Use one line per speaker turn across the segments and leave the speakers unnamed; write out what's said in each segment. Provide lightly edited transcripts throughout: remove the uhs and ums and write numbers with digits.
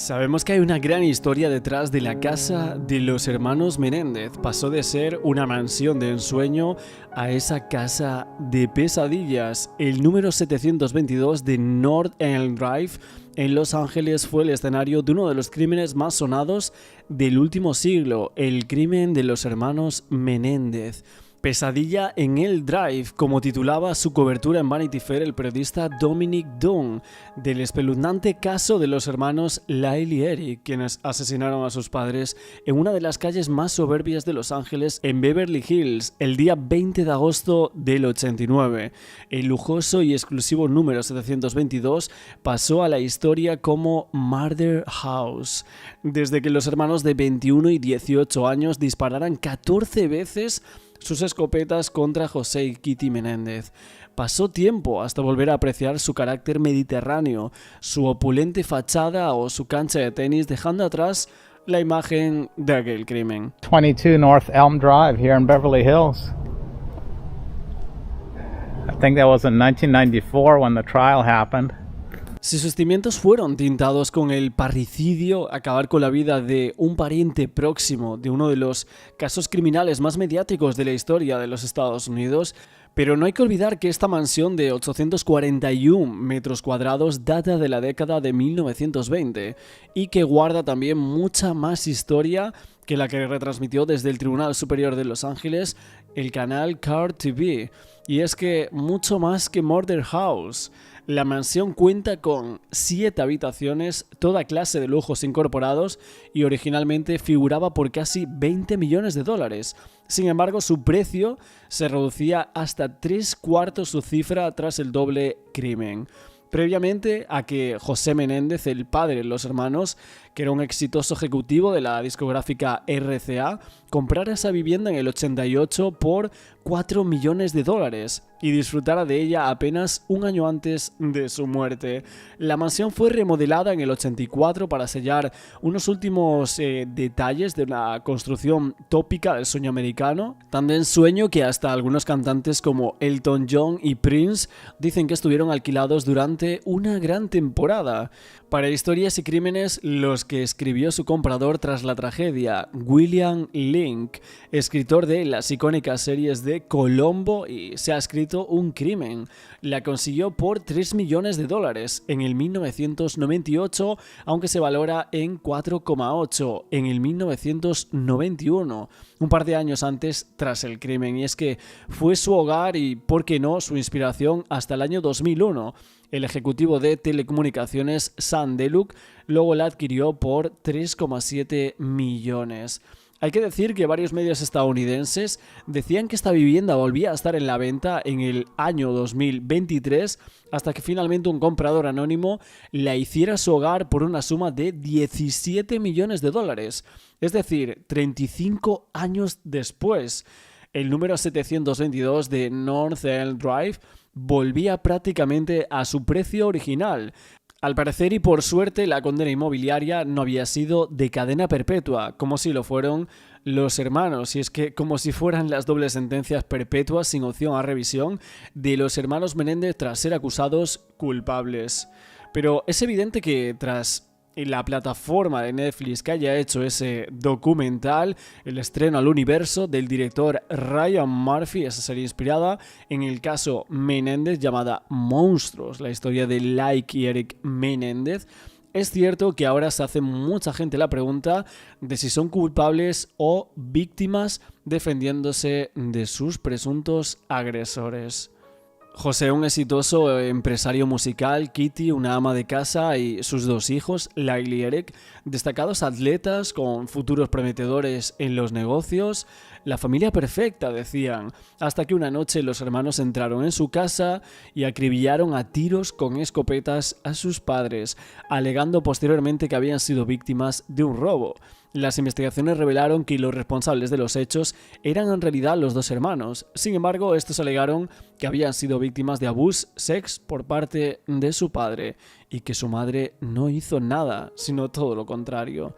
Sabemos que hay una gran historia detrás de la casa de los hermanos Menéndez. Pasó de ser una mansión de ensueño a esa casa de pesadillas. El número 722 de North Elm Drive en Los Ángeles fue el escenario de uno de los crímenes más sonados del último siglo, el crimen de los hermanos Menéndez. Pesadilla en el Drive, como titulaba su cobertura en Vanity Fair el periodista Dominic Dunn, del espeluznante caso de los hermanos Lyle y Eric, quienes asesinaron a sus padres en una de las calles más soberbias de Los Ángeles, en Beverly Hills, el día 20 de agosto del 89. El lujoso y exclusivo número 722 pasó a la historia como Murder House, desde que los hermanos de 21 y 18 años dispararan 14 veces sus escopetas contra José y Kitty Menéndez. Pasó tiempo hasta volver a apreciar su carácter mediterráneo, su opulente fachada o su cancha de tenis, dejando atrás la imagen de aquel crimen.
22 North Elm Drive here in Beverly Hills. I think that was in 1994 when the trial happened.
Si sus cimientos fueron tintados con el parricidio, acabar con la vida de un pariente próximo de uno de los casos criminales más mediáticos de la historia de los Estados Unidos, pero no hay que olvidar que esta mansión de 841 metros cuadrados data de la década de 1920 y que guarda también mucha más historia que la que retransmitió desde el Tribunal Superior de Los Ángeles el canal Car TV. Y es que mucho más que Murder House, la mansión cuenta con 7 habitaciones, toda clase de lujos incorporados, y originalmente figuraba por casi $20 millones. Sin embargo, su precio se reducía hasta 3/4 su cifra tras el doble crimen. Previamente a que José Menéndez, el padre de los hermanos, que era un exitoso ejecutivo de la discográfica RCA, comprara esa vivienda en el 88 por $4 millones y disfrutara de ella apenas un año antes de su muerte. La mansión fue remodelada en el 84 para sellar unos últimos detalles de una construcción tópica del sueño americano, tan de ensueño que hasta algunos cantantes como Elton John y Prince dicen que estuvieron alquilados durante una gran temporada. Para Historias y Crímenes, los que escribió su comprador tras la tragedia, William Link, escritor de las icónicas series de Colombo y Se ha escrito un crimen, la consiguió por $3 millones en el 1998, aunque se valora en 4,8 en el 1991, un par de años antes tras el crimen, y es que fue su hogar y, por qué no, su inspiración hasta el año 2001. El ejecutivo de telecomunicaciones Sam Deluk luego la adquirió por 3,7 millones. Hay que decir que varios medios estadounidenses decían que esta vivienda volvía a estar en la venta en el año 2023 hasta que finalmente un comprador anónimo la hiciera su hogar por una suma de $17 millones. Es decir, 35 años después. El número 722 de North Elm Drive volvía prácticamente a su precio original. Al parecer y por suerte, la condena inmobiliaria no había sido de cadena perpetua, como si lo fueron los hermanos, y es que como si fueran las dobles sentencias perpetuas sin opción a revisión de los hermanos Menéndez tras ser acusados culpables. Pero es evidente que tras la plataforma de Netflix que haya hecho ese documental, el estreno al universo del director Ryan Murphy, esa serie inspirada en el caso Menéndez llamada Monstruos, la historia de Lyle y Eric Menéndez, es cierto que ahora se hace mucha gente la pregunta de si son culpables o víctimas defendiéndose de sus presuntos agresores. José, un exitoso empresario musical, Kitty, una ama de casa y sus 2 hijos, Lyle y Eric, destacados atletas con futuros prometedores en los negocios, la familia perfecta, decían, hasta que una noche los hermanos entraron en su casa y acribillaron a tiros con escopetas a sus padres, alegando posteriormente que habían sido víctimas de un robo. Las investigaciones revelaron que los responsables de los hechos eran en realidad los 2 hermanos. Sin embargo, estos alegaron que habían sido víctimas de abuso sexual por parte de su padre y que su madre no hizo nada, sino todo lo contrario.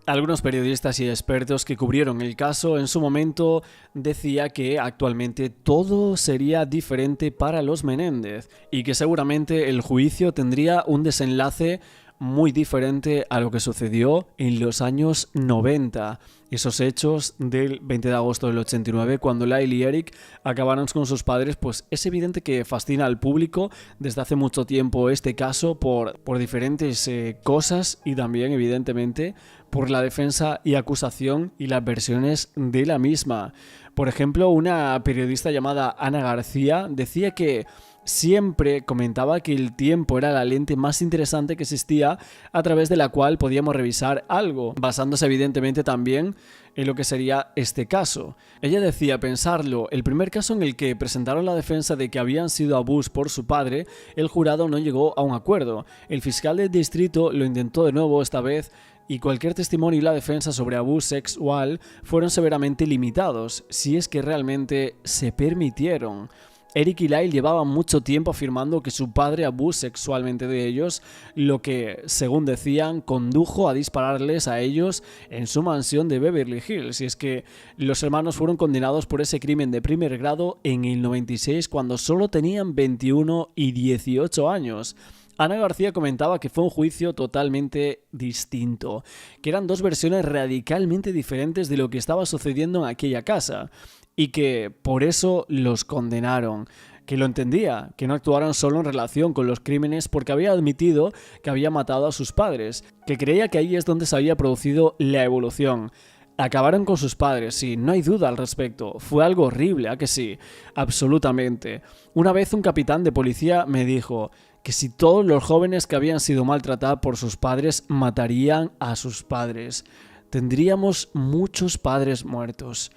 Algunos periodistas y expertos que cubrieron el caso en su momento decía que actualmente todo sería diferente para los Menéndez y que seguramente el juicio tendría un desenlace muy diferente a lo que sucedió en los años 90. Esos hechos del 20 de agosto del 89, cuando Lyle y Eric acabaron con sus padres, pues es evidente que fascina al público desde hace mucho tiempo este caso por diferentes cosas y también, evidentemente, por la defensa y acusación y las versiones de la misma. Por ejemplo, una periodista llamada Ana García decía que siempre comentaba que el tiempo era la lente más interesante que existía a través de la cual podíamos revisar algo, basándose evidentemente también en lo que sería este caso. Ella decía, pensarlo, el primer caso en el que presentaron la defensa de que habían sido abusos por su padre, el jurado no llegó a un acuerdo. El fiscal del distrito lo intentó de nuevo esta vez y cualquier testimonio y la defensa sobre abuso sexual fueron severamente limitados, si es que realmente se permitieron. Eric y Lyle llevaban mucho tiempo afirmando que su padre abusó sexualmente de ellos, lo que, según decían, condujo a dispararles a ellos en su mansión de Beverly Hills. Y es que los hermanos fueron condenados por ese crimen de primer grado en el 96, cuando solo tenían 21 y 18 años. Ana García comentaba que fue un juicio totalmente distinto, que eran dos versiones radicalmente diferentes de lo que estaba sucediendo en aquella casa, y que por eso los condenaron, que lo entendía, que no actuaron solo en relación con los crímenes porque había admitido que había matado a sus padres, que creía que ahí es donde se había producido la evolución. Acabaron con sus padres, sí, no hay duda al respecto. Fue algo horrible, ¿a que sí? Absolutamente. Una vez un capitán de policía me dijo que si todos los jóvenes que habían sido maltratados por sus padres matarían a sus padres, tendríamos muchos padres muertos.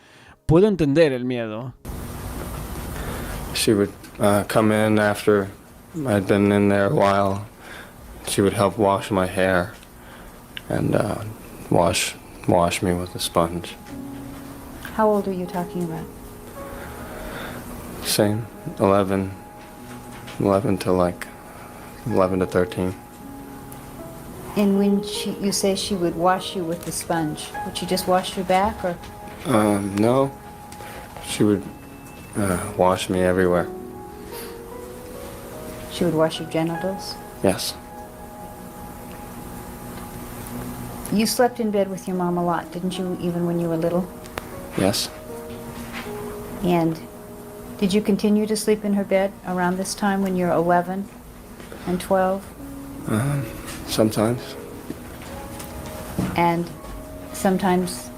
Puedo entender el miedo.
She would come in after I'd been in there a while. She would help wash my hair and wash me with a sponge.
How old are you talking about?
Same, 11 to like 11 to 13.
And when you say she would wash you with the sponge, would she just wash your back or?
No, she would wash me everywhere.
She would wash your genitals?
Yes.
You slept in bed with your mom a lot, didn't you, even when you were little?
Yes.
And did you continue to sleep in her bed around this time when you're 11 and 12?
Sometimes.
And sometimes,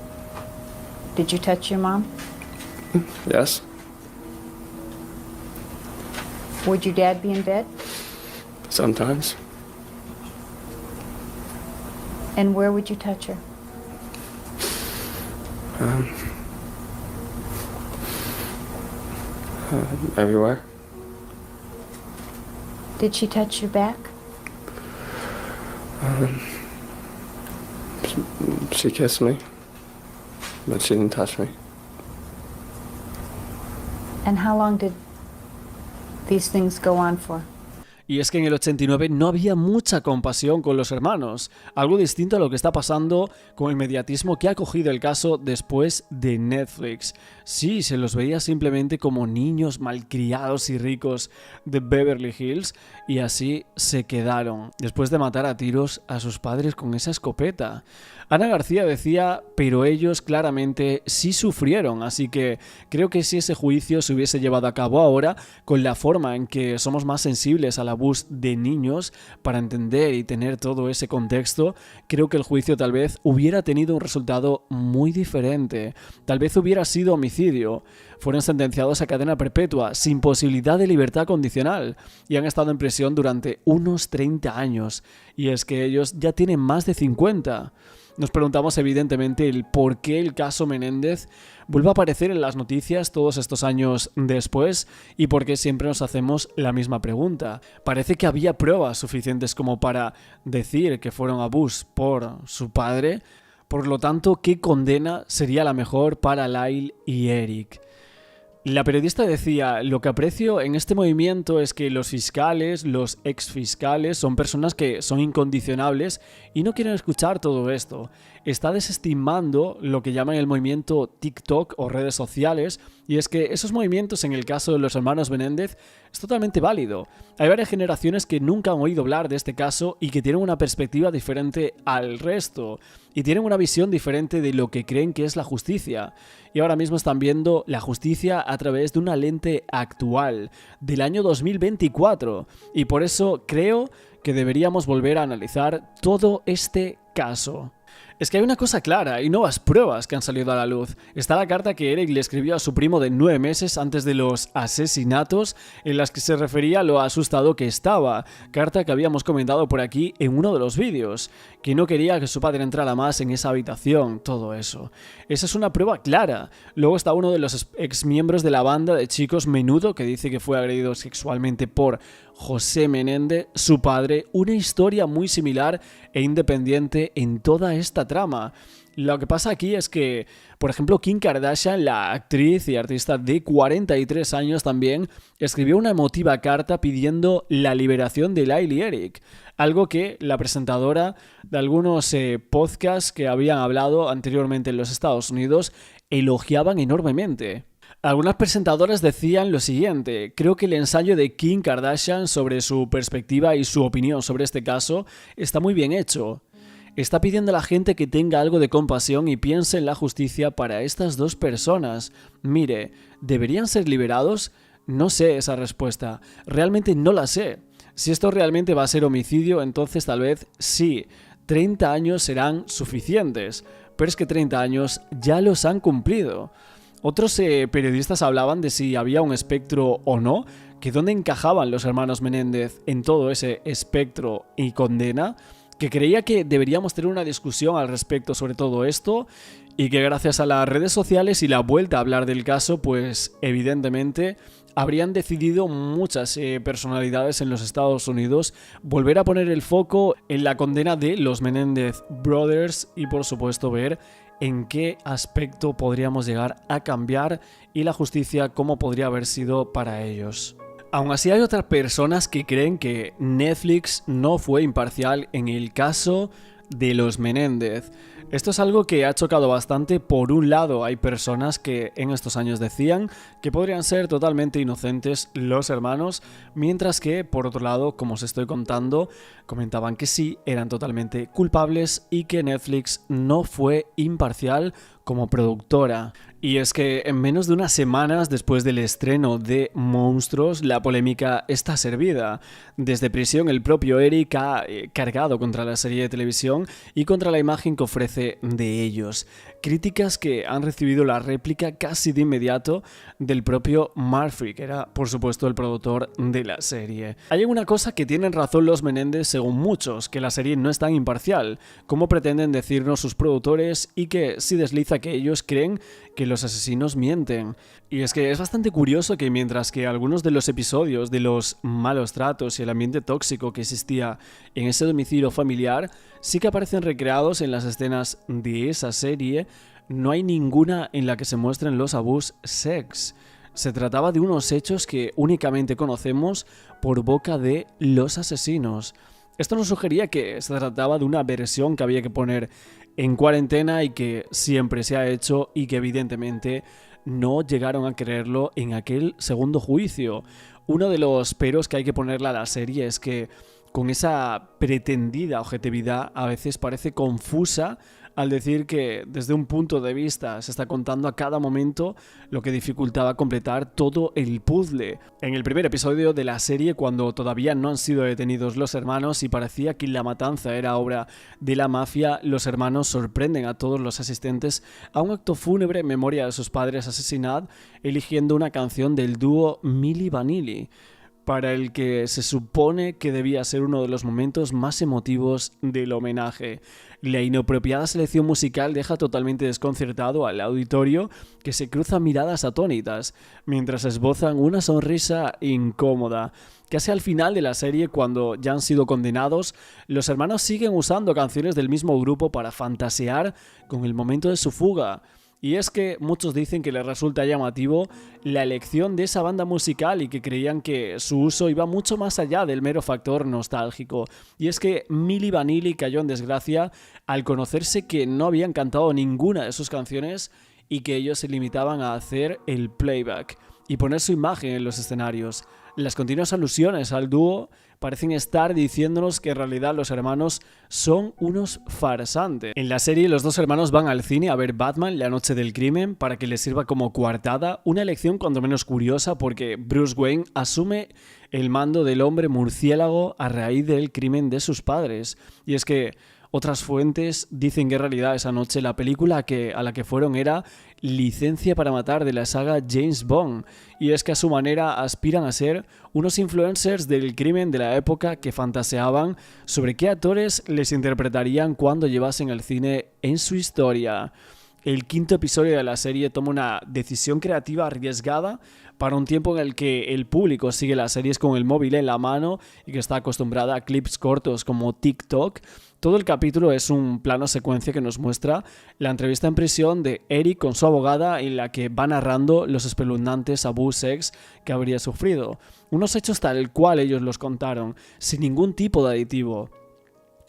did you touch your mom?
Yes.
Would your dad be in bed?
Sometimes.
And where would you touch her?
Everywhere.
Did she touch your back?
She kissed me, but she didn't touch me.
And how long did these things go on for?
Y es que en el 89 no había mucha compasión con los hermanos, algo distinto a lo que está pasando con el mediatismo que ha cogido el caso después de Netflix. Sí, se los veía simplemente como niños malcriados y ricos de Beverly Hills y así se quedaron, después de matar a tiros a sus padres con esa escopeta. Ana García decía, pero ellos claramente sí sufrieron, así que creo que si ese juicio se hubiese llevado a cabo ahora, con la forma en que somos más sensibles al abuso de niños para entender y tener todo ese contexto, creo que el juicio tal vez hubiera tenido un resultado muy diferente. Tal vez hubiera sido homicidio. Fueron sentenciados a cadena perpetua, sin posibilidad de libertad condicional, y han estado en prisión durante unos 30 años. Y es que ellos ya tienen más de 50. Nos preguntamos evidentemente el por qué el caso Menéndez vuelve a aparecer en las noticias todos estos años después y por qué siempre nos hacemos la misma pregunta. Parece que había pruebas suficientes como para decir que fueron abusos por su padre, por lo tanto, ¿qué condena sería la mejor para Lyle y Eric? La periodista decía, lo que aprecio en este movimiento es que los fiscales, los exfiscales, son personas que son incondicionables y no quieren escuchar todo esto. Está desestimando lo que llaman el movimiento TikTok o redes sociales, y es que esos movimientos, en el caso de los hermanos Menéndez, es totalmente válido. Hay varias generaciones que nunca han oído hablar de este caso y que tienen una perspectiva diferente al resto, y tienen una visión diferente de lo que creen que es la justicia. Y ahora mismo están viendo la justicia a través de una lente actual, del año 2024, y por eso creo que deberíamos volver a analizar todo este caso. Es que hay una cosa clara y nuevas pruebas que han salido a la luz. Está la carta que Eric le escribió a su primo de 9 meses antes de los asesinatos, en las que se refería a lo asustado que estaba. Carta que habíamos comentado por aquí en uno de los vídeos, que no quería que su padre entrara más en esa habitación, todo eso. Esa es una prueba clara. Luego está uno de los exmiembros de la banda de chicos Menudo, que dice que fue agredido sexualmente por José Menéndez, su padre, una historia muy similar e independiente en toda esta trama. Lo que pasa aquí es que, por ejemplo, Kim Kardashian, la actriz y artista de 43 años también, escribió una emotiva carta pidiendo la liberación de Lyle y Eric, algo que la presentadora de algunos podcasts que habían hablado anteriormente en los Estados Unidos elogiaban enormemente. Algunas presentadoras decían lo siguiente: creo que el ensayo de Kim Kardashian sobre su perspectiva y su opinión sobre este caso está muy bien hecho. Está pidiendo a la gente que tenga algo de compasión y piense en la justicia para estas dos personas. Mire, ¿deberían ser liberados? No sé esa respuesta. Realmente no la sé. Si esto realmente va a ser homicidio, entonces tal vez sí. 30 años serán suficientes. Pero es que 30 años ya los han cumplido. Otros periodistas hablaban de si había un espectro o no, que dónde encajaban los hermanos Menéndez en todo ese espectro y condena, que creía que deberíamos tener una discusión al respecto sobre todo esto, y que gracias a las redes sociales y la vuelta a hablar del caso, pues evidentemente habrían decidido muchas personalidades en los Estados Unidos volver a poner el foco en la condena de los Menéndez Brothers y por supuesto ver en qué aspecto podríamos llegar a cambiar y la justicia cómo podría haber sido para ellos. Aún así hay otras personas que creen que Netflix no fue imparcial en el caso de los Menéndez. Esto es algo que ha chocado bastante. Por un lado, hay personas que en estos años decían que podrían ser totalmente inocentes los hermanos, mientras que, por otro lado, como os estoy contando, comentaban que sí, eran totalmente culpables y que Netflix no fue imparcial como productora. Y es que en menos de unas semanas después del estreno de Monstruos, la polémica está servida. Desde prisión, el propio Eric ha cargado contra la serie de televisión y contra la imagen que ofrece de ellos. Críticas que han recibido la réplica casi de inmediato del propio Murphy, que era, por supuesto, el productor de la serie. Hay una cosa que tienen razón los Menéndez, según muchos, que la serie no es tan imparcial como pretenden decirnos sus productores, y que sí desliza que ellos creen que los asesinos mienten. Y es que es bastante curioso que mientras que algunos de los episodios de los malos tratos y el ambiente tóxico que existía en ese domicilio familiar sí que aparecen recreados en las escenas de esa serie, no hay ninguna en la que se muestren los abuse sex. Se trataba de unos hechos que únicamente conocemos por boca de los asesinos. Esto nos sugería que se trataba de una versión que había que poner en cuarentena y que siempre se ha hecho, y que evidentemente no llegaron a creerlo en aquel segundo juicio. Uno de los peros que hay que ponerle a la serie es que con esa pretendida objetividad a veces parece confusa al decir que desde un punto de vista se está contando a cada momento, lo que dificultaba completar todo el puzzle. En el primer episodio de la serie, cuando todavía no han sido detenidos los hermanos y parecía que la matanza era obra de la mafia, los hermanos sorprenden a todos los asistentes a un acto fúnebre en memoria de sus padres asesinados, eligiendo una canción del dúo Milli Vanilli, para el que se supone que debía ser uno de los momentos más emotivos del homenaje. La inapropiada selección musical deja totalmente desconcertado al auditorio, que se cruza miradas atónitas, mientras esbozan una sonrisa incómoda. Casi al final de la serie, cuando ya han sido condenados, los hermanos siguen usando canciones del mismo grupo para fantasear con el momento de su fuga. Y es que muchos dicen que les resulta llamativo la elección de esa banda musical y que creían que su uso iba mucho más allá del mero factor nostálgico. Y es que Milli Vanilli cayó en desgracia al conocerse que no habían cantado ninguna de sus canciones y que ellos se limitaban a hacer el playback y poner su imagen en los escenarios. Las continuas alusiones al dúo parecen estar diciéndonos que en realidad los hermanos son unos farsantes. En la serie los dos hermanos van al cine a ver Batman la noche del crimen para que les sirva como coartada, una elección cuando menos curiosa porque Bruce Wayne asume el mando del hombre murciélago a raíz del crimen de sus padres. Y es que otras fuentes dicen que en realidad esa noche la película a la que fueron era Licencia para matar de la saga James Bond, y es que a su manera aspiran a ser unos influencers del crimen de la época que fantaseaban sobre qué actores les interpretarían cuando llevasen el cine en su historia. El quinto episodio de la serie toma una decisión creativa arriesgada para un tiempo en el que el público sigue las series con el móvil en la mano y que está acostumbrada a clips cortos como TikTok. Todo el capítulo es un plano secuencia que nos muestra la entrevista en prisión de Eric con su abogada, en la que va narrando los espeluznantes abusos que habría sufrido. Unos hechos tal cual ellos los contaron, sin ningún tipo de aditivo.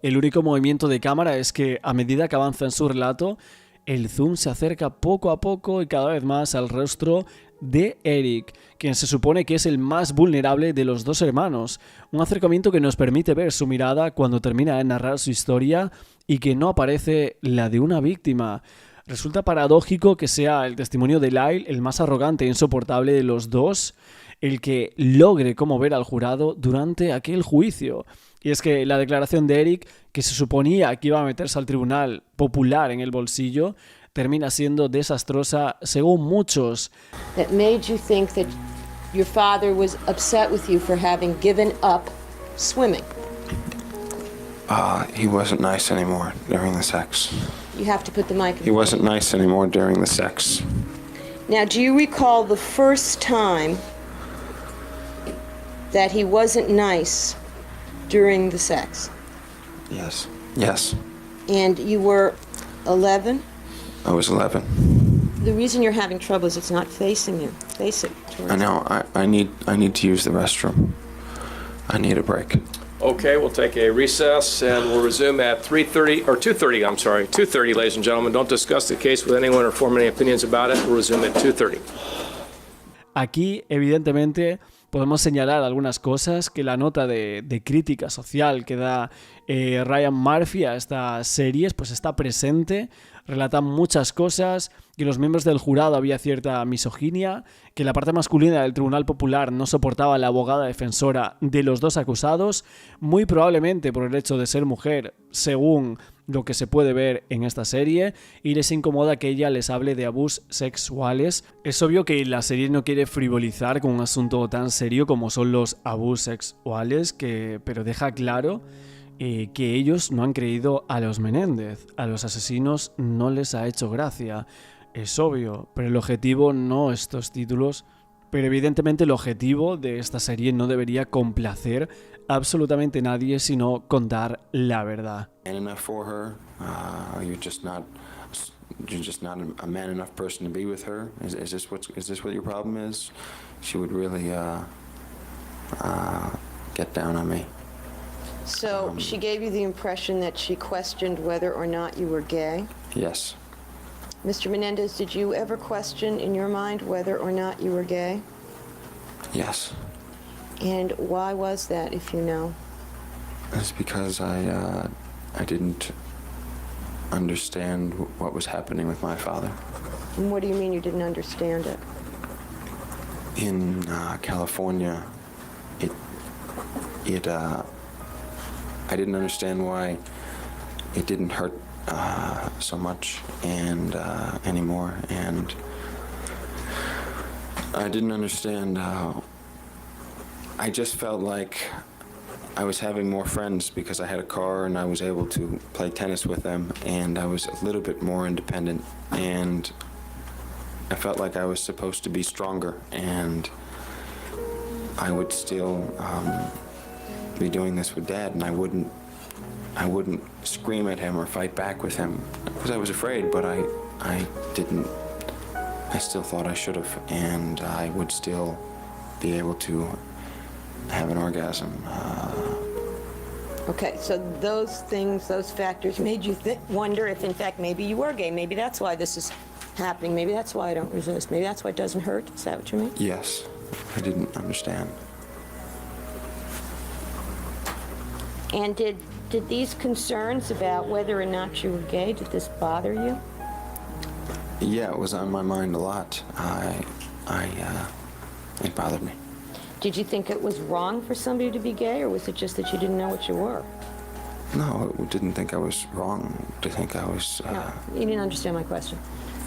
El único movimiento de cámara es que, a medida que avanza en su relato, el zoom se acerca poco a poco y cada vez más al rostro de Eric, quien se supone que es el más vulnerable de los dos hermanos. Un acercamiento que nos permite ver su mirada cuando termina de narrar su historia y que no aparece la de una víctima. Resulta paradójico que sea el testimonio de Lyle, el más arrogante e insoportable de los dos, el que logre conmover al jurado durante aquel juicio. Y es que la declaración de Eric, que se suponía que iba a meterse al tribunal popular en el bolsillo, termina siendo desastrosa según muchos.
That made you think that your father was upset with you for having given up swimming.
He wasn't nice anymore during the sex.
You have to put the mic in.
He wasn't nice anymore during the sex.
Now, do you recall the first time that he wasn't nice during the sex?
Yes. Yes.
And you were 11?
I was 11.
The reason you're having trouble is it's not facing you. Face it.
I know. I need to use the restroom. I need a break.
Okay, we'll take a recess and we'll resume at 2:30, ladies and gentlemen. Don't discuss the case with anyone or form any opinions about it. We'll resume at 2:30.
Aquí, evidentemente, podemos señalar algunas cosas que la nota de crítica social que da Ryan Murphy a estas series pues está presente. Relatan muchas cosas, que los miembros del jurado había cierta misoginia, que la parte masculina del Tribunal Popular no soportaba a la abogada defensora de los dos acusados, muy probablemente por el hecho de ser mujer, según lo que se puede ver en esta serie, y les incomoda que ella les hable de abusos sexuales. Es obvio que la serie no quiere frivolizar con un asunto tan serio como son los abusos sexuales, pero deja claro que ellos no han creído a los Menéndez, a los asesinos no les ha hecho gracia. Es obvio, pero el objetivo no estos títulos, pero evidentemente el objetivo de esta serie no debería complacer a absolutamente nadie, sino contar la verdad.
Enough for her? You're just not a man enough person to be with her? Is this what your problem is? She would really get down on me.
So she gave you the impression that she questioned whether or not you were gay?
Yes.
Mr. Menendez, did you ever question in your mind whether or not you were gay?
Yes.
And why was that, if you know?
It's because I didn't understand what was happening with my father.
And what do you mean you didn't understand it?
In California, I didn't understand why it didn't hurt so much and anymore, and I didn't understand. I just felt like I was having more friends because I had a car and I was able to play tennis with them, and I was a little bit more independent, and I felt like I was supposed to be stronger, and I would still be doing this with Dad, and I wouldn't scream at him or fight back with him because I was afraid, but I
I still thought I should have, and I would still be able to have an orgasm.
Okay, so those things, those factors made you wonder if, in fact, maybe you were gay. Maybe that's why this is happening. Maybe that's why I don't resist. Maybe that's why it doesn't hurt. Is that what you mean?
Yes, I didn't understand.
And did these concerns about whether or not you were gay, did this bother you?
Yeah, it was on my mind a lot. It bothered me.
Did you think it was wrong for somebody to be gay, or was it just that you didn't know what you were?
No, I didn't think I was wrong to think I was...
No, you didn't understand my question.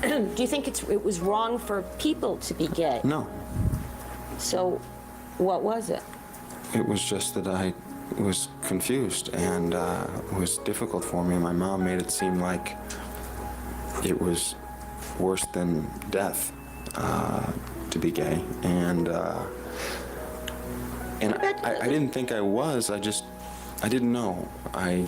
Do you think it was wrong for people to be gay?
No,
So what was it?
it was just that I was confused, and it was difficult for me. My mom made it seem like it was worse than death to be gay, and I didn't think I was. I didn't know. I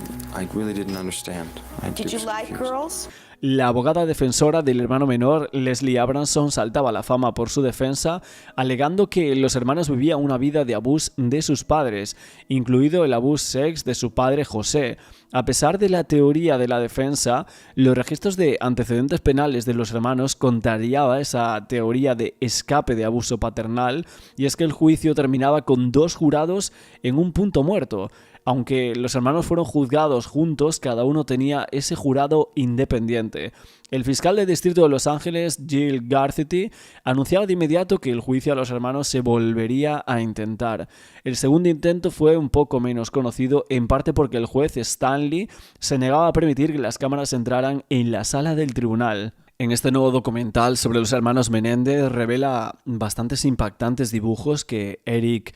really didn't understand.
Did you like girls?
La abogada defensora del hermano menor, Leslie Abramson, saltaba a la fama por su defensa, alegando que los hermanos vivían una vida de abuso de sus padres, incluido el abuso sex de su padre José. A pesar de la teoría de la defensa, los registros de antecedentes penales de los hermanos contrariaba esa teoría de escape de abuso paternal, y es que el juicio terminaba con 2 jurados en un punto muerto. Aunque los hermanos fueron juzgados juntos, cada uno tenía ese jurado independiente. El fiscal del distrito de Los Ángeles, Jill Garcetti, anunciaba de inmediato que el juicio a los hermanos se volvería a intentar. El segundo intento fue un poco menos conocido, en parte porque el juez Stanley se negaba a permitir que las cámaras entraran en la sala del tribunal. En este nuevo documental sobre los hermanos Menéndez revela bastantes impactantes dibujos que Eric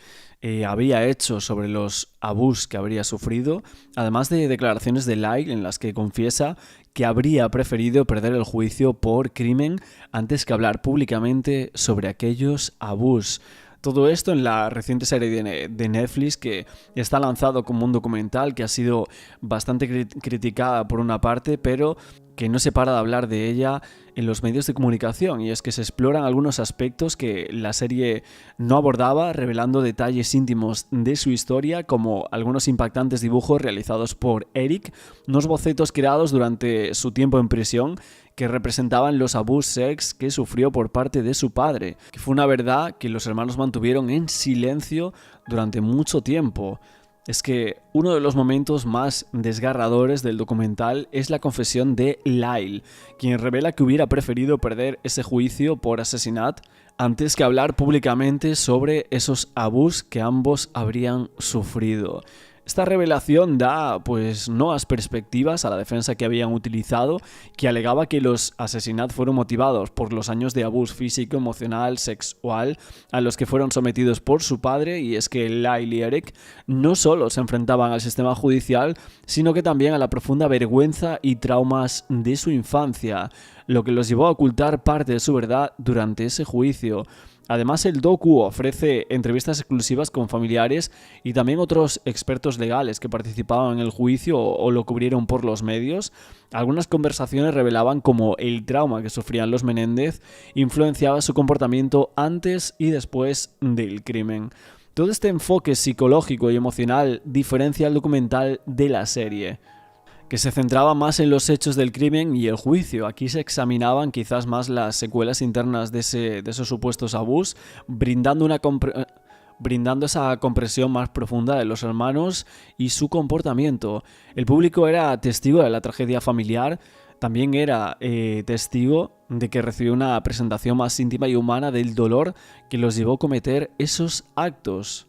había hecho sobre los abusos que habría sufrido, además de declaraciones de Lyle en las que confiesa que habría preferido perder el juicio por crimen antes que hablar públicamente sobre aquellos abusos. Todo esto en la reciente serie de Netflix, que está lanzado como un documental que ha sido bastante criticada por una parte, pero que no se para de hablar de ella en los medios de comunicación, y es que se exploran algunos aspectos que la serie no abordaba, revelando detalles íntimos de su historia, como algunos impactantes dibujos realizados por Eric, unos bocetos creados durante su tiempo en prisión que representaban los abusos sex que sufrió por parte de su padre, que fue una verdad que los hermanos mantuvieron en silencio durante mucho tiempo. Es que uno de los momentos más desgarradores del documental es la confesión de Lyle, quien revela que hubiera preferido perder ese juicio por asesinato antes que hablar públicamente sobre esos abusos que ambos habrían sufrido. Esta revelación da nuevas perspectivas a la defensa que habían utilizado, que alegaba que los asesinatos fueron motivados por los años de abuso físico, emocional, sexual a los que fueron sometidos por su padre, y es que Lyle y Eric no solo se enfrentaban al sistema judicial, sino que también a la profunda vergüenza y traumas de su infancia, lo que los llevó a ocultar parte de su verdad durante ese juicio. Además, el docu ofrece entrevistas exclusivas con familiares y también otros expertos legales que participaban en el juicio o lo cubrieron por los medios. Algunas conversaciones revelaban cómo el trauma que sufrían los Menéndez influenciaba su comportamiento antes y después del crimen. Todo este enfoque psicológico y emocional diferencia el documental de la serie, que se centraba más en los hechos del crimen y el juicio. Aquí se examinaban quizás más las secuelas internas de esos supuestos abusos, brindando esa comprensión más profunda de los hermanos y su comportamiento. El público era testigo de la tragedia familiar, también era testigo de que recibió una presentación más íntima y humana del dolor que los llevó a cometer esos actos.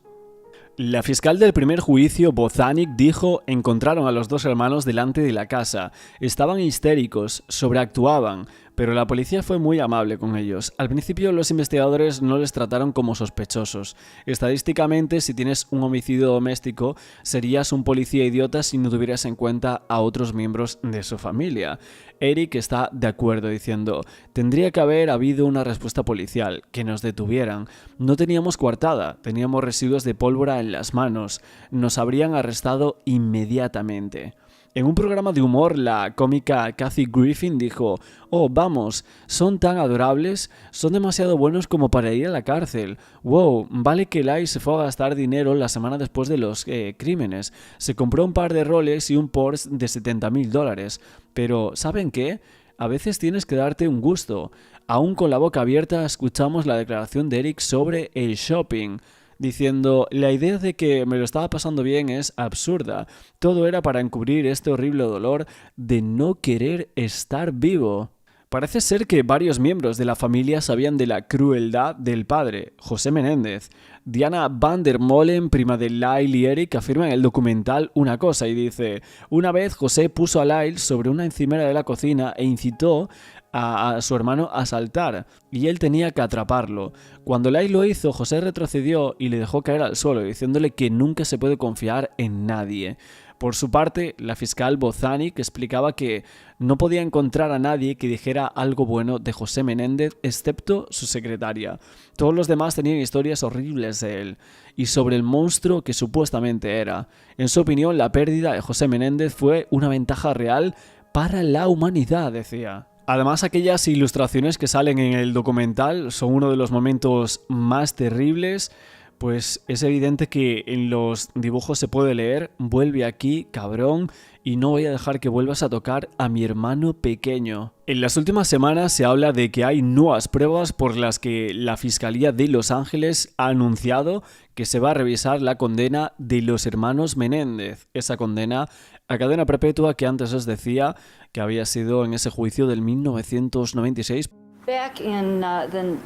La fiscal del primer juicio, Bozanic, dijo: encontraron a los 2 hermanos delante de la casa. Estaban histéricos, sobreactuaban, pero la policía fue muy amable con ellos. Al principio los investigadores no les trataron como sospechosos. Estadísticamente, si tienes un homicidio doméstico, serías un policía idiota si no tuvieras en cuenta a otros miembros de su familia. Eric está de acuerdo diciendo: tendría que haber habido una respuesta policial, que nos detuvieran. No teníamos coartada, teníamos residuos de pólvora en las manos. Nos habrían arrestado inmediatamente. En un programa de humor, la cómica Kathy Griffin dijo: «Oh, vamos, son tan adorables, son demasiado buenos como para ir a la cárcel. Wow, vale que Lyle se fue a gastar dinero la semana después de los crímenes. Se compró un par de Rolex y un Porsche de $70,000. Pero, ¿saben qué? A veces tienes que darte un gusto». Aún con la boca abierta escuchamos la declaración de Eric sobre el shopping, diciendo: «La idea de que me lo estaba pasando bien es absurda. Todo era para encubrir este horrible dolor de no querer estar vivo». Parece ser que varios miembros de la familia sabían de la crueldad del padre, José Menéndez. Diana van der Molen, prima de Lyle y Eric, afirma en el documental una cosa y dice: «Una vez José puso a Lyle sobre una encimera de la cocina e incitó a su hermano a saltar, y él tenía que atraparlo. Cuando Lyle lo hizo, José retrocedió y le dejó caer al suelo, diciéndole que nunca se puede confiar en nadie». Por su parte, la fiscal Bozanic explicaba que no podía encontrar a nadie que dijera algo bueno de José Menéndez, excepto su secretaria. Todos los demás tenían historias horribles de él y sobre el monstruo que supuestamente era. En su opinión, la pérdida de José Menéndez fue una ventaja real para la humanidad, decía. Además, aquellas ilustraciones que salen en el documental son uno de los momentos más terribles, pues es evidente que en los dibujos se puede leer: «Vuelve aquí, cabrón, y no voy a dejar que vuelvas a tocar a mi hermano pequeño». En las últimas semanas se habla de que hay nuevas pruebas por las que la Fiscalía de Los Ángeles ha anunciado que se va a revisar la condena de los hermanos Menéndez, esa condena a cadena perpetua que antes os decía que había sido en ese juicio del 1996.
Back in the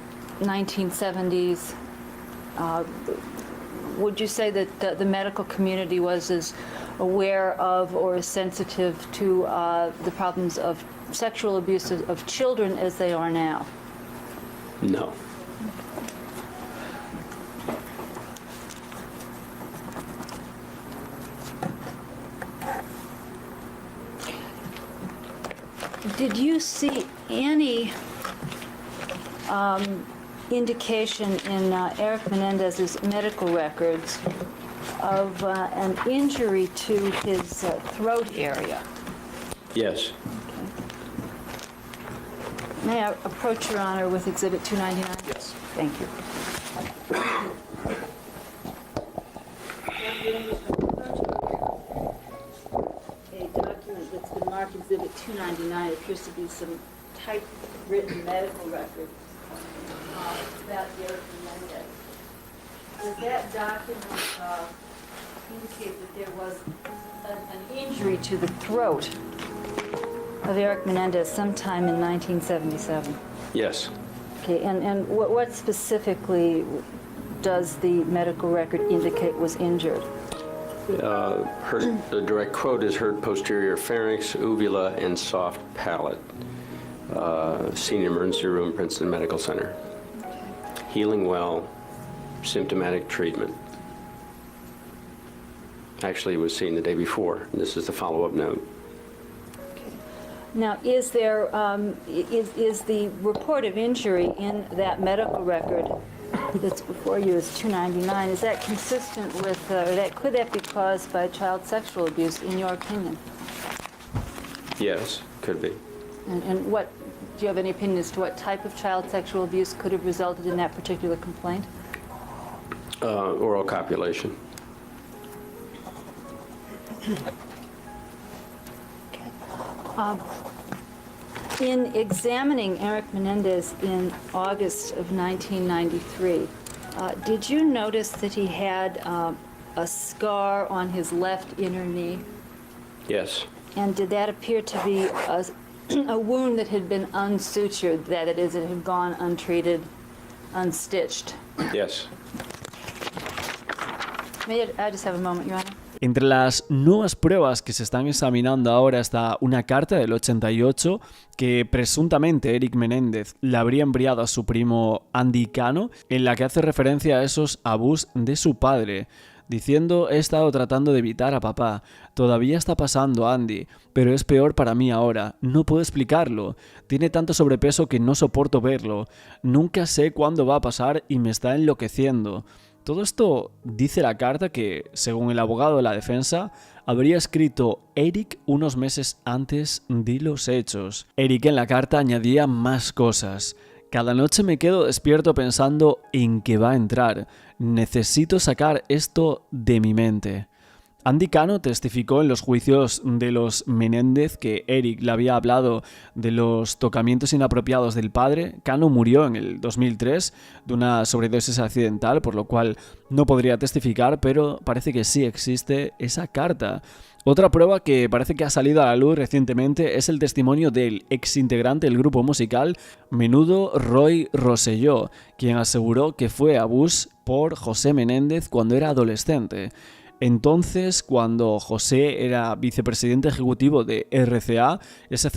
1970s, would you say that the medical community was as aware of or as sensitive to the problems of sexual abuse of children as they are now?
No.
Did you see any indication in Eric Menendez's medical records of an injury to his throat area?
Yes.
May I approach Your Honor with Exhibit 299?
Yes.
Thank you. A document that's been marked Exhibit 299 appears to be some typewritten medical record about Eric Menendez. Does that document indicate that there was an injury to the throat of Eric Menendez sometime in 1977?
Yes.
Okay, and what specifically does the medical record indicate was injured?
The direct quote is hurt posterior pharynx, uvula, and soft palate. Senior emergency room, Princeton Medical Center. Healing well, symptomatic treatment. Actually, it was seen the day before. This is the follow-up note.
Now, is there is the report of injury in that medical record that's before you is 299? Is that consistent with, could that be caused by child sexual abuse, in your opinion?
Yes, could be.
And what, do you have any opinion as to what type of child sexual abuse could have resulted in that particular complaint?
Oral copulation.
In examining Eric Menendez in August of 1993, did you notice that he had a scar on his left inner knee?
Yes.
And did that appear to be a wound that had been unsutured, that it is, it had gone untreated, unstitched?
Yes.
May I just have a moment, Your Honor?
Entre las nuevas pruebas que se están examinando ahora está una carta del 88 que presuntamente Eric Menéndez le habría enviado a su primo Andy Cano, en la que hace referencia a esos abusos de su padre, diciendo: «He estado tratando de evitar a papá. Todavía está pasando, Andy, pero es peor para mí ahora. No puedo explicarlo. Tiene tanto sobrepeso que no soporto verlo. Nunca sé cuándo va a pasar y me está enloqueciendo». Todo esto dice la carta que, según el abogado de la defensa, habría escrito Eric unos meses antes de los hechos. Eric en la carta añadía más cosas. Cada noche me quedo despierto pensando en que va a entrar. Necesito sacar esto de mi mente. Andy Cano testificó en los juicios de los Menéndez que Eric le había hablado de los tocamientos inapropiados del padre. Cano murió en el 2003 de una sobredosis accidental, por lo cual no podría testificar, pero parece que sí existe esa carta. Otra prueba que parece que ha salido a la luz recientemente es el testimonio del exintegrante del grupo musical Menudo, Roy Rosselló, quien aseguró que fue abusado por José Menéndez cuando era adolescente. Entonces, cuando José era vicepresidente ejecutivo de RCA, ese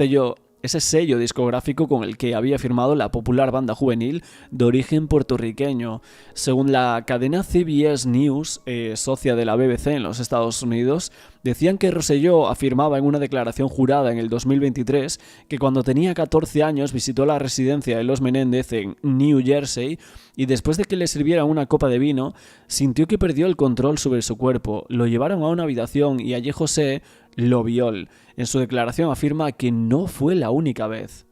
sello discográfico con el que había firmado la popular banda juvenil de origen puertorriqueño. Según la cadena CBS News, socia de la BBC en los Estados Unidos, decían que Rosselló afirmaba en una declaración jurada en el 2023 que cuando tenía 14 años visitó la residencia de los Menéndez en New Jersey y después de que le sirvieran una copa de vino, sintió que perdió el control sobre su cuerpo. Lo llevaron a una habitación y allí José lo violó. En su declaración afirma que no fue la única vez.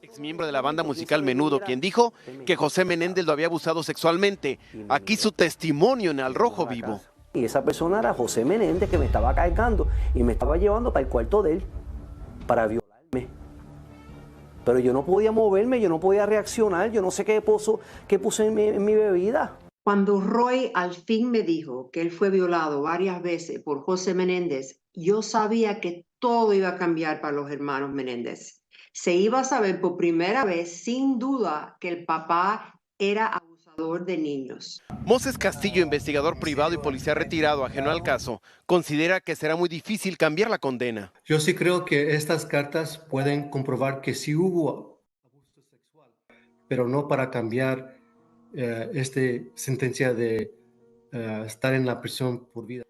Exmiembro de la banda musical Menudo, quien dijo que José Menéndez lo había abusado sexualmente. Aquí su testimonio en Al Rojo Vivo.
Y esa persona era José Menéndez, que me estaba cargando y me estaba llevando para el cuarto de él para violarme. Pero yo no podía moverme, yo no podía reaccionar, yo no sé qué puse en mi bebida.
Cuando Roy al fin me dijo que él fue violado varias veces por José Menéndez, yo sabía que todo iba a cambiar para los hermanos Menéndez. Se iba a saber por primera vez, sin duda, que el papá era abusador de niños.
Moses Castillo, investigador privado y policía retirado ajeno al caso, considera que será muy difícil cambiar la condena.
Yo sí creo que estas cartas pueden comprobar que sí hubo abuso sexual, pero no para cambiar esta sentencia de estar en la prisión por vida.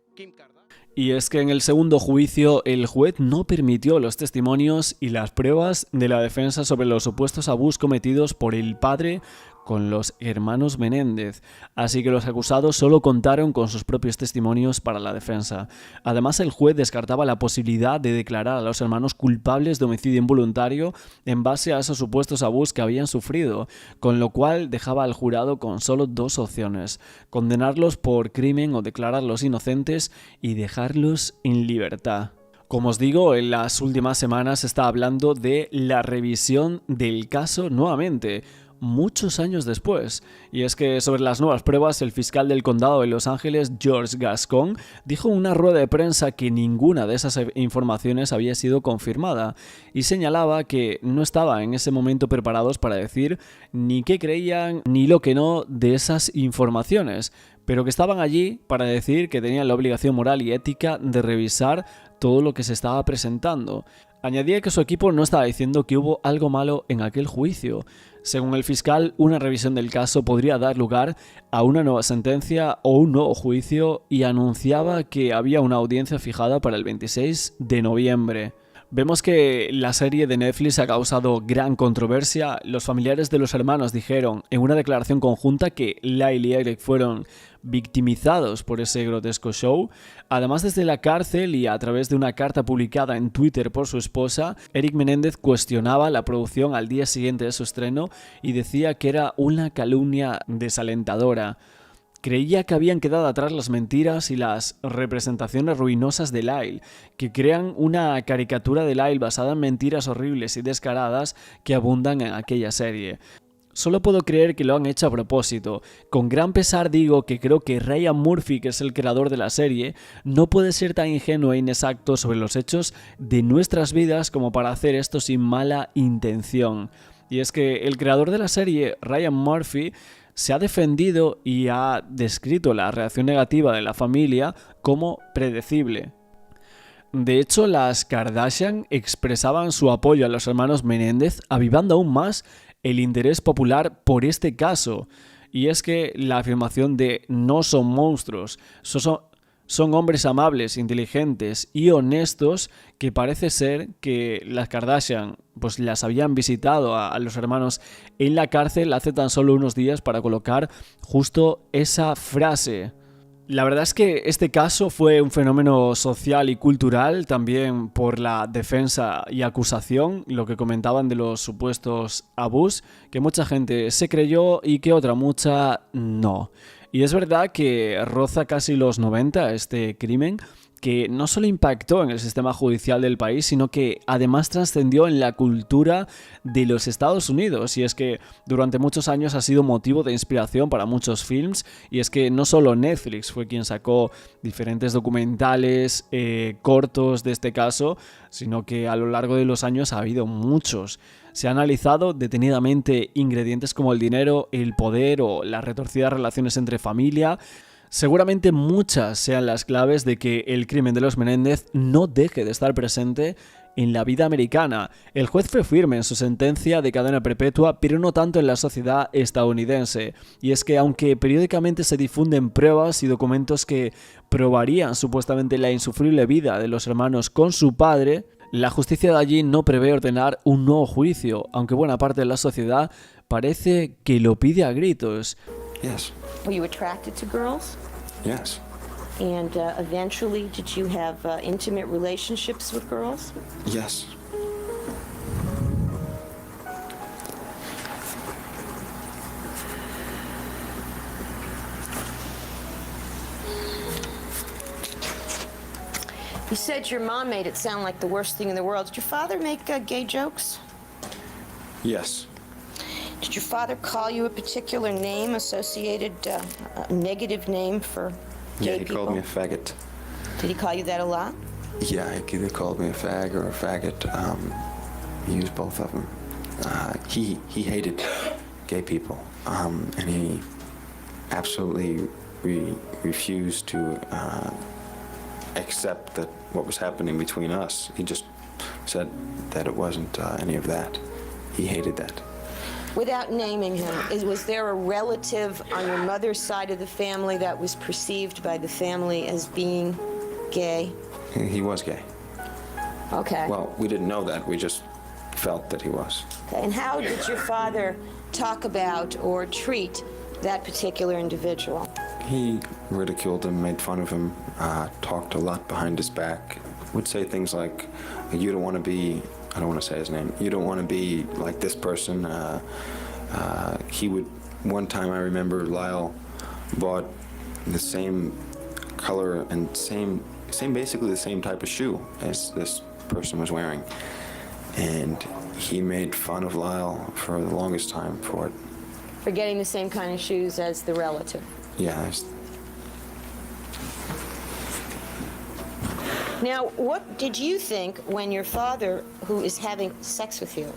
Y es que en el segundo juicio el juez no permitió los testimonios y las pruebas de la defensa sobre los supuestos abusos cometidos por el padre con los hermanos Menéndez, así que los acusados solo contaron con sus propios testimonios para la defensa. Además, el juez descartaba la posibilidad de declarar a los hermanos culpables de homicidio involuntario en base a esos supuestos abusos que habían sufrido, con lo cual dejaba al jurado con solo dos opciones: condenarlos por crimen o declararlos inocentes y dejarlos en libertad. Como os digo, en las últimas semanas se está hablando de la revisión del caso nuevamente, muchos años después. Y es que sobre las nuevas pruebas, el fiscal del condado de Los Ángeles, George Gascon, dijo en una rueda de prensa que ninguna de esas informaciones había sido confirmada y señalaba que no estaban en ese momento preparados para decir ni qué creían ni lo que no de esas informaciones, pero que estaban allí para decir que tenían la obligación moral y ética de revisar todo lo que se estaba presentando. Añadía que su equipo no estaba diciendo que hubo algo malo en aquel juicio. Según el fiscal, una revisión del caso podría dar lugar a una nueva sentencia o un nuevo juicio y anunciaba que había una audiencia fijada para el 26 de noviembre. Vemos que la serie de Netflix ha causado gran controversia. Los familiares de los hermanos dijeron en una declaración conjunta que Lyle y Eric fueron victimizados por ese grotesco show. Además, desde la cárcel y a través de una carta publicada en Twitter por su esposa, Eric Menéndez cuestionaba la producción al día siguiente de su estreno y decía que era una calumnia desalentadora. Creía que habían quedado atrás las mentiras y las representaciones ruinosas de Lyle, que crean una caricatura de Lyle basada en mentiras horribles y descaradas que abundan en aquella serie. Solo puedo creer que lo han hecho a propósito. Con gran pesar digo que creo que Ryan Murphy, que es el creador de la serie, no puede ser tan ingenuo e inexacto sobre los hechos de nuestras vidas como para hacer esto sin mala intención. Y es que el creador de la serie, Ryan Murphy, se ha defendido y ha descrito la reacción negativa de la familia como predecible. De hecho, las Kardashian expresaban su apoyo a los hermanos Menéndez, avivando aún más el interés popular por este caso. Y es que la afirmación de no son monstruos, son hombres amables, inteligentes y honestos, que parece ser que las Kardashian pues las habían visitado a los hermanos en la cárcel hace tan solo unos días para colocar justo esa frase. La verdad es que este caso fue un fenómeno social y cultural, también por la defensa y acusación, lo que comentaban de los supuestos abusos, que mucha gente se creyó y que otra mucha no. Y es verdad que roza casi los 90 este crimen, que no solo impactó en el sistema judicial del país, sino que además trascendió en la cultura de los Estados Unidos. Y es que durante muchos años ha sido motivo de inspiración para muchos films, y es que no solo Netflix fue quien sacó diferentes documentales, cortos de este caso, sino que a lo largo de los años ha habido muchos. Se ha analizado detenidamente ingredientes como el dinero, el poder o las retorcidas relaciones entre familia. Seguramente muchas sean las claves de que el crimen de los Menéndez no deje de estar presente en la vida americana. El juez fue firme en su sentencia de cadena perpetua, pero no tanto en la sociedad estadounidense. Y es que aunque periódicamente se difunden pruebas y documentos que probarían supuestamente la insufrible vida de los hermanos con su padre, la justicia de allí no prevé ordenar un nuevo juicio, aunque buena parte de la sociedad parece que lo pide a gritos.
Yes.
Were you attracted to girls?
Yes.
And eventually, did you have intimate relationships with girls?
Yes.
You said your mom made it sound like the worst thing in the world. Did your father make gay jokes?
Yes.
Did your father call you a particular name associated, a negative name for gay
Yeah, he
people?
called me a faggot.
Did he call you that a lot?
Yeah, he either called me a fag or a faggot. He used both of them. He hated gay people, and he absolutely refused to accept that what was happening between us. He just said that it wasn't any of that. He hated that.
Without naming him, was there a relative on your mother's side of the family that was perceived by the family as being gay?
He was gay.
Okay.
Well, we didn't know that. We just felt that he was.
And how did your father talk about or treat that particular individual?
He ridiculed him, made fun of him, talked a lot behind his back, would say things like, you don't want to be, I don't want to say his name, you don't want to be like this person. He would, one time I remember Lyle bought the same color and basically the same type of shoe as this person was wearing. And he made fun of Lyle for the longest time for it.
For getting the same kind of shoes as the relative?
Yeah.
Now, what did you think when your father, who is having sex with you,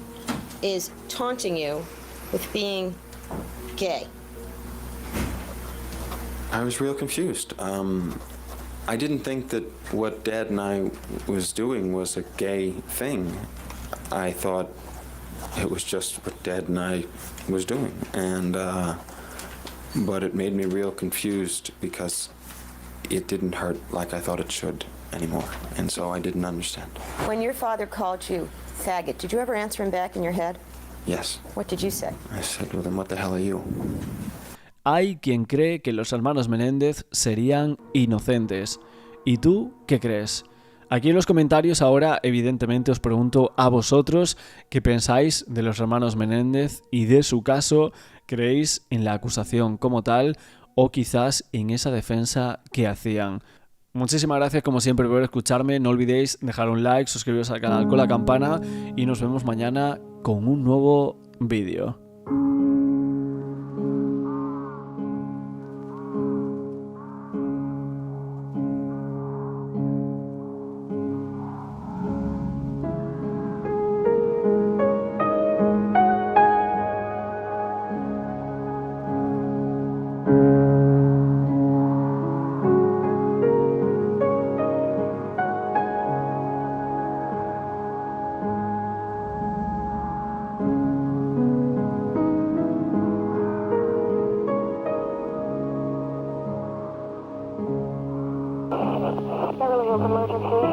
is taunting you with being gay?
I was real confused. I didn't think that what Dad and I was doing was a gay thing. I thought it was just what Dad and I was doing, and but it made me real confused because it didn't hurt like I thought it should anymore, and so I didn't understand.
When your father called you faggot, did you ever answer him back in your head?
Yes.
What did you say?
I said, well, then what the hell are you?
Hay quien cree que los hermanos Menéndez serían inocentes. ¿Y tú qué crees? Aquí en los comentarios ahora evidentemente os pregunto a vosotros qué pensáis de los hermanos Menéndez y de su caso. ¿Creéis en la acusación como tal o quizás en esa defensa que hacían? Muchísimas gracias como siempre por escucharme. No olvidéis dejar un like, suscribiros al canal con la campana y nos vemos mañana con un nuevo vídeo.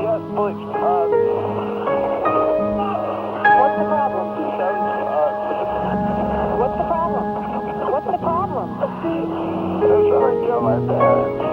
Yes, please. What's the problem? What's the problem? What's the problem? They're trying to kill my parents.